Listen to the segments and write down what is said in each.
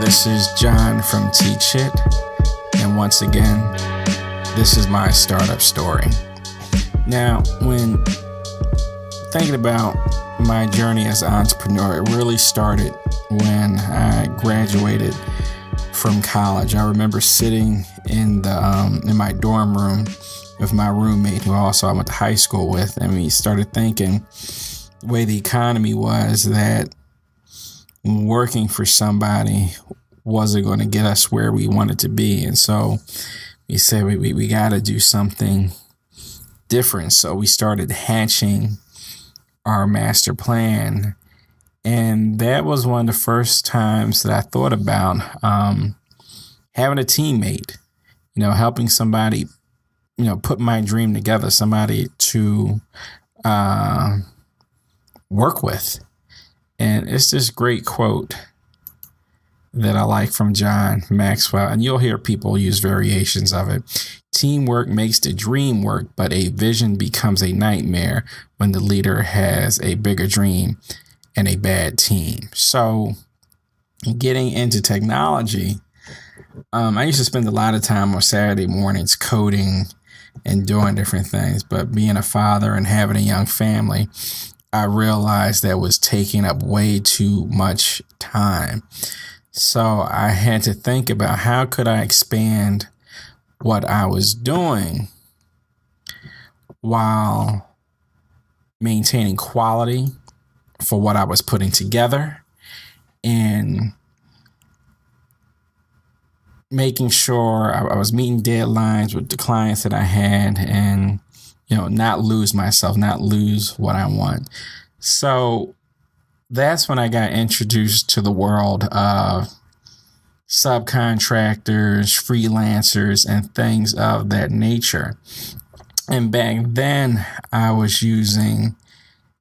This is John from Teach It, and once again, this is my startup story. Now, when thinking about my journey as an entrepreneur, it really started when I graduated from college. I remember sitting in my dorm room with my roommate, who also I went to high school with, and we started thinking the way the economy was, that working for somebody wasn't going to get us where we wanted to be. And so we said we got to do something different. So we started hatching our master plan. And that was one of the first times that I thought about having a teammate, helping somebody, put my dream together, somebody to work with. And it's this great quote that I like from John Maxwell, and you'll hear people use variations of it. Teamwork makes the dream work, but a vision becomes a nightmare when the leader has a bigger dream and a bad team. So getting into technology, I used to spend a lot of time on Saturday mornings coding and doing different things, but being a father and having a young family, I realized that was taking up way too much time. So I had to think about how could I expand what I was doing while maintaining quality for what I was putting together and making sure I was meeting deadlines with the clients that I had and not lose myself, not lose what I want. So that's when I got introduced to the world of subcontractors, freelancers, and things of that nature. And back then, I was using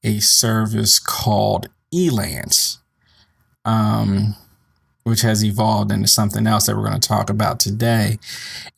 a service called Elance, which has evolved into something else that we're going to talk about today.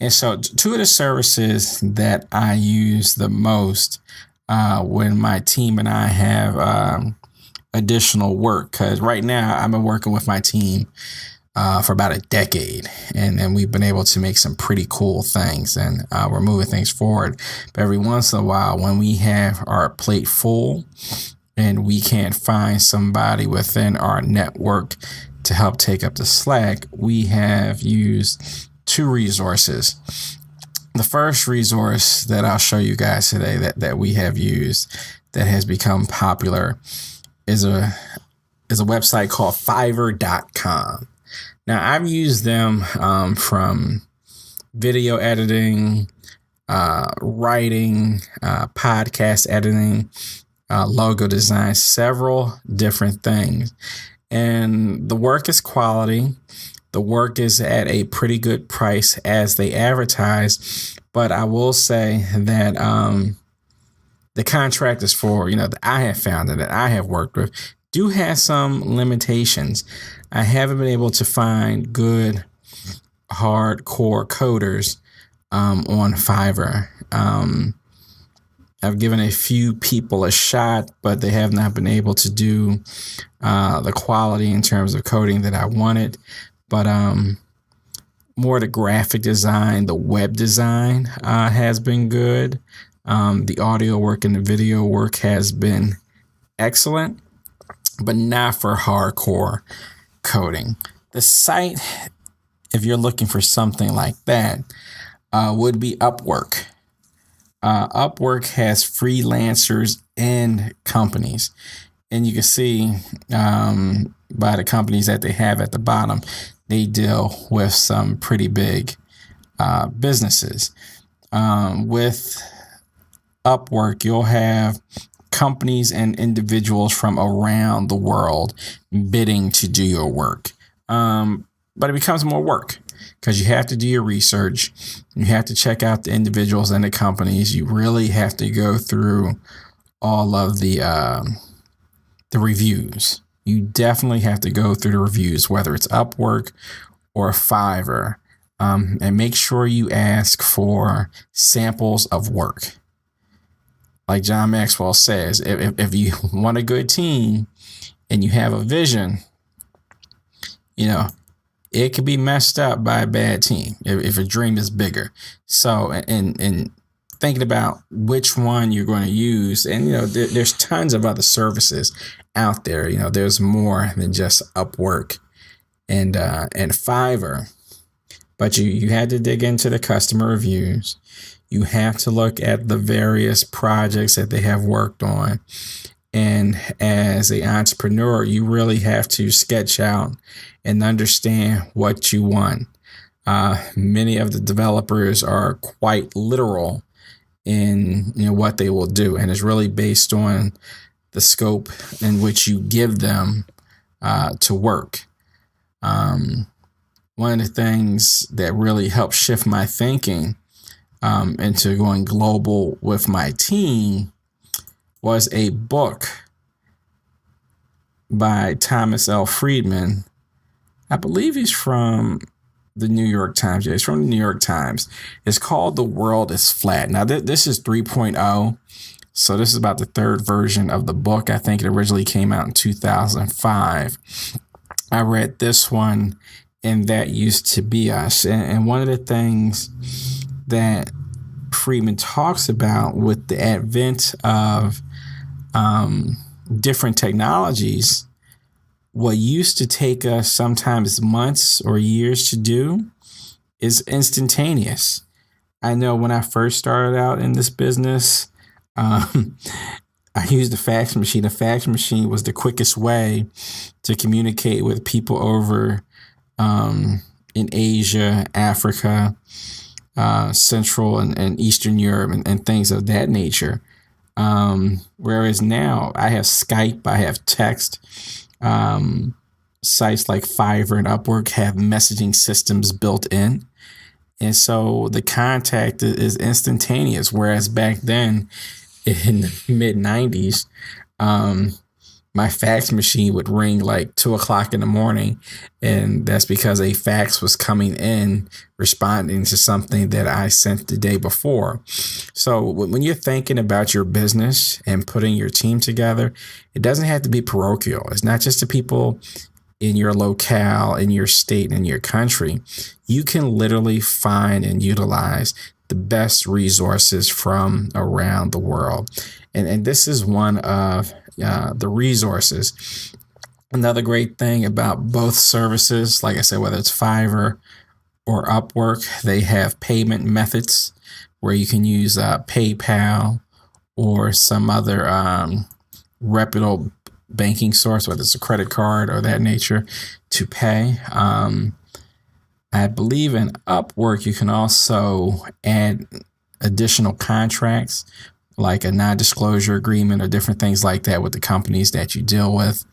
And so two of the services that I use the most when my team and I have additional work, because right now I've been working with my team for about a decade, and we've been able to make some pretty cool things, and we're moving things forward. But every once in a while, when we have our plate full and we can't find somebody within our network to help take up the slack, we have used two resources. The first resource that I'll show you guys today that we have used that has become popular is a website called Fiverr.com. Now, I've used them from video editing, writing, podcast editing, logo design, several different things. And the work is quality. The work is at a pretty good price as they advertise. But I will say that the contractors that I have found and that I have worked with do have some limitations. I haven't been able to find good hardcore coders on Fiverr. I've given a few people a shot, but they have not been able to do the quality in terms of coding that I wanted. But more the graphic design, the web design has been good. The audio work and the video work has been excellent, but not for hardcore coding. The site, if you're looking for something like that, would be Upwork. Upwork has freelancers and companies, and you can see by the companies that they have at the bottom, they deal with some pretty big businesses. With Upwork, you'll have companies and individuals from around the world bidding to do your work. But it becomes more work because you have to do your research. You have to check out the individuals and the companies. You really have to go through all of the reviews. You definitely have to go through the reviews, whether it's Upwork or Fiverr, and make sure you ask for samples of work. Like John Maxwell says, if you want a good team and you have a vision, it could be messed up by a bad team if a dream is bigger. So, and thinking about which one you're going to use, and there's tons of other services out there. There's more than just Upwork and Fiverr, but you had to dig into the customer reviews. You have to look at the various projects that they have worked on. And as an entrepreneur, you really have to sketch out and understand what you want. Many of the developers are quite literal in what they will do, and it's really based on the scope in which you give them to work. One of the things that really helped shift my thinking into going global with my team was a book by Thomas L. Friedman. I believe he's from the New York Times. Yeah, he's from the New York Times. It's called The World is Flat. Now, this is 3.0. So this is about the third version of the book. I think it originally came out in 2005. I read this one, and That Used to Be Us. And one of the things that Friedman talks about with the advent of different technologies, what used to take us sometimes months or years to do is instantaneous. I know when I first started out in this business, I used a fax machine. A fax machine was the quickest way to communicate with people over in Asia, Africa, Central and Eastern Europe and things of that nature. Whereas now I have Skype, I have text. Sites like Fiverr and Upwork have messaging systems built in. And so the contact is instantaneous. Whereas back then in the mid 90s, my fax machine would ring like 2:00 in the morning. And that's because a fax was coming in responding to something that I sent the day before. So when you're thinking about your business and putting your team together, it doesn't have to be parochial. It's not just the people in your locale, in your state, in your country. You can literally find and utilize the best resources from around the world. And this is one of the resources. Another great thing about both services, like I said, whether it's Fiverr or Upwork, they have payment methods where you can use PayPal or some other reputable banking source, whether it's a credit card or that nature, to pay. I believe in Upwork, you can also add additional contracts like a non-disclosure agreement or different things like that with the companies that you deal with.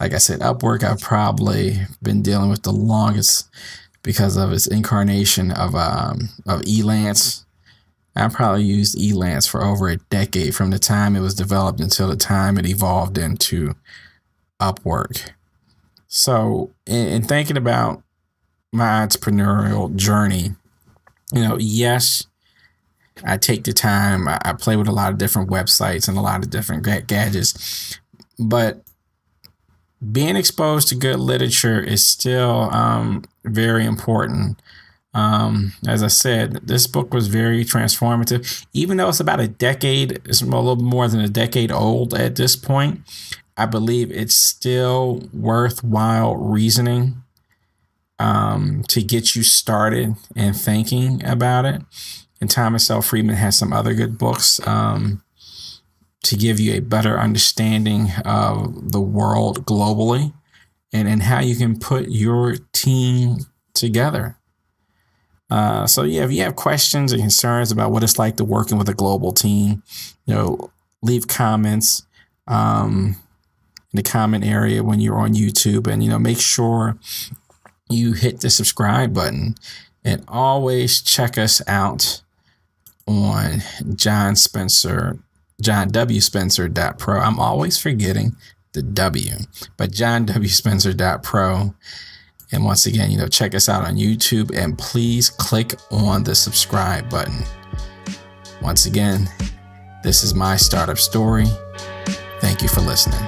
Like I said, Upwork, I've probably been dealing with the longest because of its incarnation of Elance. I probably used Elance for over a decade from the time it was developed until the time it evolved into Upwork. So in thinking about my entrepreneurial journey, yes, I take the time. I play with a lot of different websites and a lot of different gadgets, but being exposed to good literature is still very important. As I said, this book was very transformative. Even though it's about a decade, it's a little more than a decade old at this point, I believe it's still worthwhile reasoning to get you started and thinking about it. And Thomas L. Friedman has some other good books to give you a better understanding of the world globally and how you can put your team together. So if you have questions or concerns about what it's like to working with a global team, leave comments in the comment area when you're on YouTube, and make sure you hit the subscribe button, and always check us out on johnwspencer.pro. I'm always forgetting the W, but johnwspencer.pro. And once again, check us out on YouTube, and please click on the subscribe button. Once again, this is my startup story. Thank you for listening.